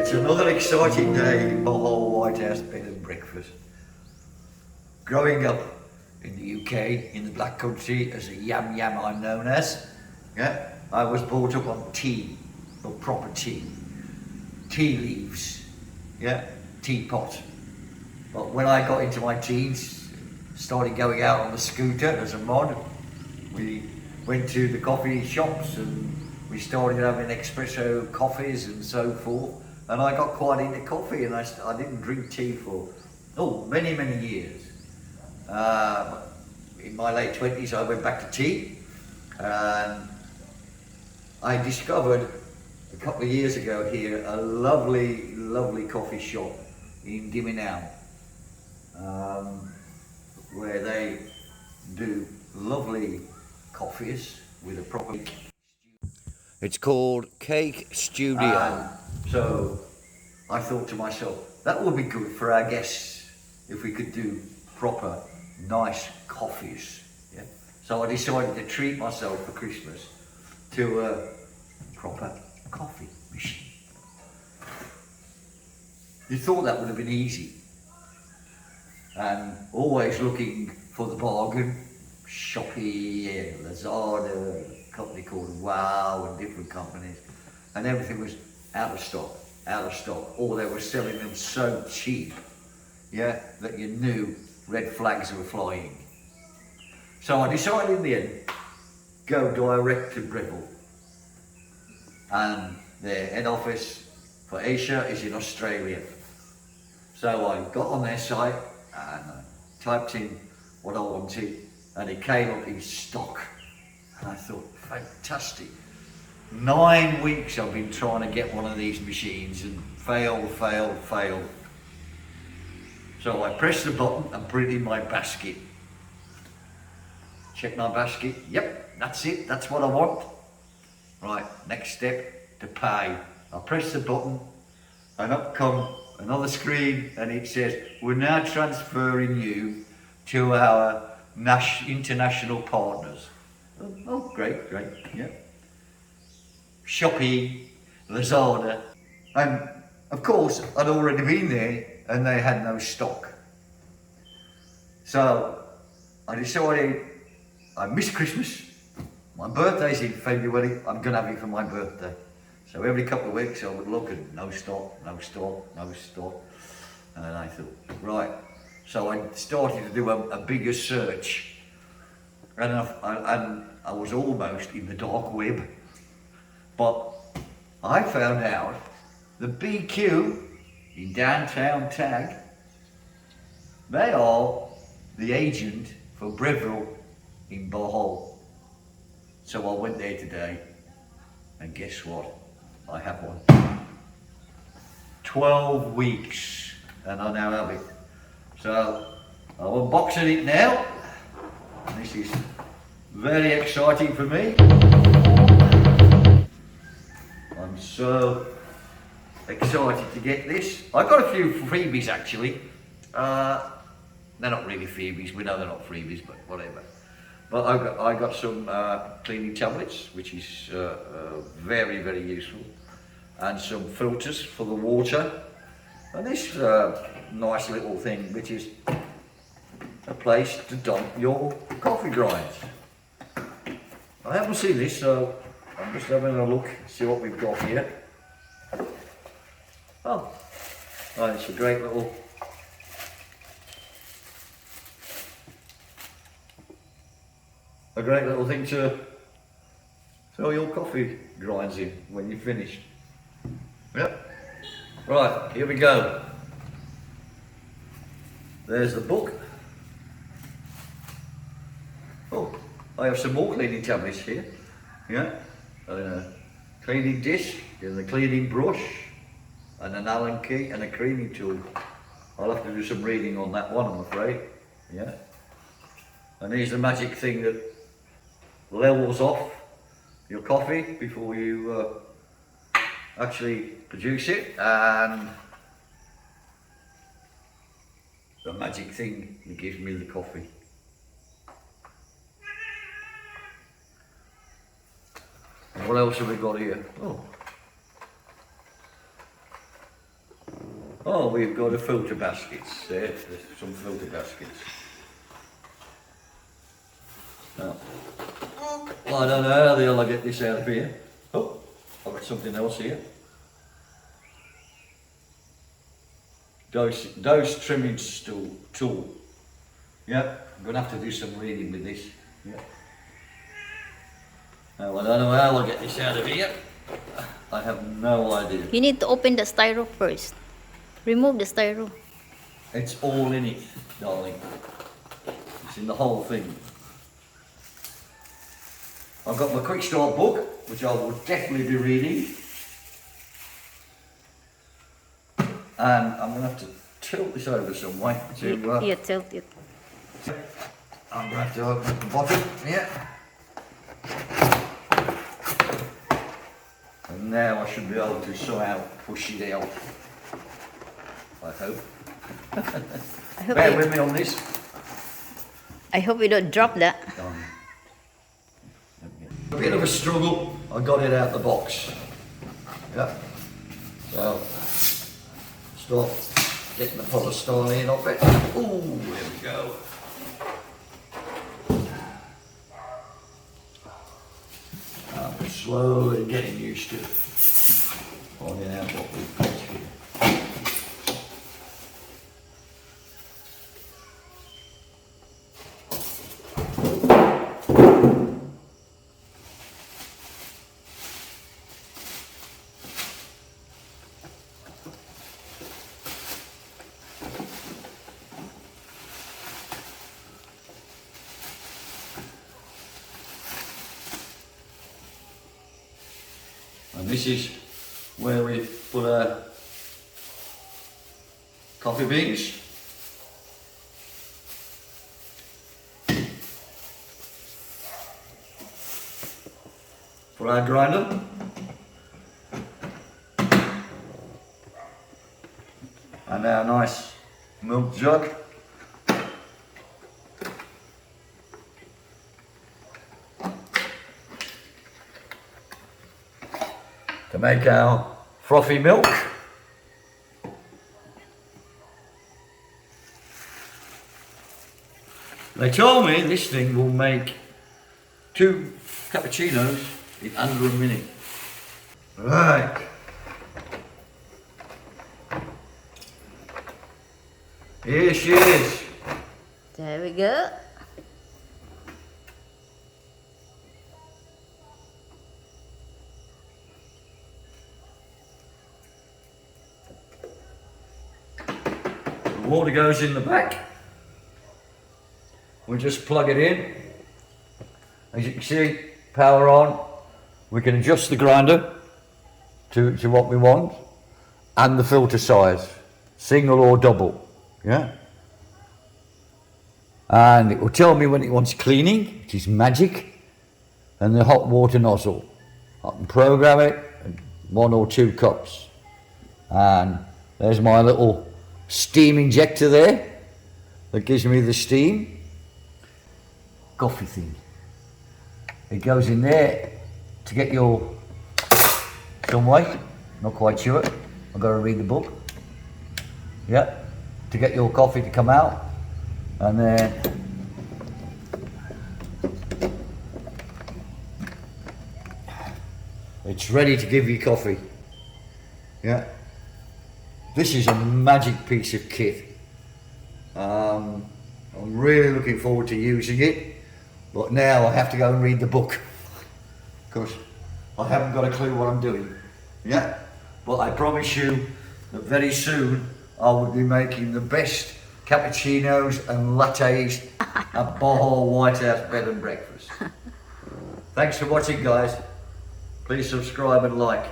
It's another exciting day in my whole White House bed and breakfast. Growing up in the UK, in the Black Country, as a yam I'm known as, yeah, I was brought up on tea, or proper tea leaves, yeah, teapot. But when I got into my teens, started going out on the scooter as a mod, we went to the coffee shops and we started having espresso coffees and so forth. And I got quite into coffee, and I didn't drink tea for many years. In my late 20s, I went back to tea, and I discovered a couple of years ago here a lovely coffee shop in Diminau, where they do lovely coffees with a proper. It's called Cake Studio. So I thought to myself, that would be good for our guests if we could do proper, nice coffees. Yeah? So I decided to treat myself for Christmas to a proper coffee machine. You thought that would have been easy, and always looking for the bargain. Shopee, Lazada, a company called Wow, and different companies, and everything was out of stock, or they were selling them so cheap, yeah, that you knew red flags were flying. So I decided in the end, go direct to Breville, and their head office for Asia is in Australia. So I got on their site and I typed in what I wanted, and it came up in stock. And I thought, fantastic. 9 weeks I've been trying to get one of these machines and failed. So I pressed the button and put it in my basket. Check my basket, yep, that's it, that's what I want. Right, next step, to pay. I press the button and up come another screen, and it says, we're now transferring you to our international partners. Oh, great, yeah. Shopee, Lazada, and of course I'd already been there and they had no stock. So I decided, I miss Christmas, my birthday's in February, I'm gonna have it for my birthday. So every couple of weeks I would look and no stock. And then I thought, right. So I started to do a bigger search, and I was almost in the dark web. But I found out the BQ in downtown Tag, they are the agent for Breville in Bohol. So I went there today, and guess what? I have one. 12 weeks, and I now have it. So I'm unboxing it now. This is very exciting for me. I'm so excited to get this. I got a few freebies actually. They're not really freebies, we know they're not freebies, but whatever. But I got some cleaning tablets, which is very useful, and some filters for the water, and this nice little thing, which is a place to dump your coffee grinds. I haven't seen this, so I'm just having a look, see what we've got here. Oh, it's a great little thing to throw your coffee grinds in when you're finished. Yep. Right, here we go. There's the book. Oh, I have some more cleaning tablets here. Yeah. And a cleaning disc, and a cleaning brush, and an Allen key, and a cleaning tool. I'll have to do some reading on that one, I'm afraid. Yeah. And here's the magic thing that levels off your coffee before you actually produce it, and the magic thing that gives me the coffee. And what else have we got here? Oh, Oh, we've got a filter baskets there. There's some filter baskets. Now, well, I don't know how the hell I get this out of here. Oh, I've got something else here. Dose trimming tool. Yeah, I'm going to have to do some reading with this. Yeah. Now, I don't know how I'll get this out of here. I have no idea. You need to open the styro first. Remove the styro. It's all in it, darling. It's in the whole thing. I've got my quick start book, which I will definitely be reading. And I'm going to have to tilt this over some way. Yeah, tilt it. I'm going to have to open up the bottom here. And now I should be able to somehow push it out. I hope. Bear with me on this. I hope you don't drop that. A bit of a struggle. I got it out the box. Yeah. So, stop getting the polystyrene off it. Ooh, there we go. I'm slowly getting used to finding out what we've got here. And this is where we put our coffee beans. For our grinder. And our nice milk jug. To make our frothy milk. They told me this thing will make 2 cappuccinos in under a minute. Right. Here she is. There we go. The water goes in the back. We just plug it in. As you can see, power on. We can adjust the grinder to what we want, and the filter size, single or double. Yeah. And it will tell me when it wants cleaning, which is magic, and the hot water nozzle. I can program it, 1 or 2 cups. And there's my little steam injector there that gives me the steam. Coffee thing. It goes in there to get your some way. Not quite sure. I've got to read the book. Yeah. To get your coffee to come out. And then it's ready to give you coffee. Yeah. This is a magic piece of kit. I'm really looking forward to using it, but now I have to go and read the book because I haven't got a clue what I'm doing. Yeah, but I promise you that very soon I will be making the best cappuccinos and lattes at Bohol White House Bed and Breakfast. Thanks for watching, guys. Please subscribe and like.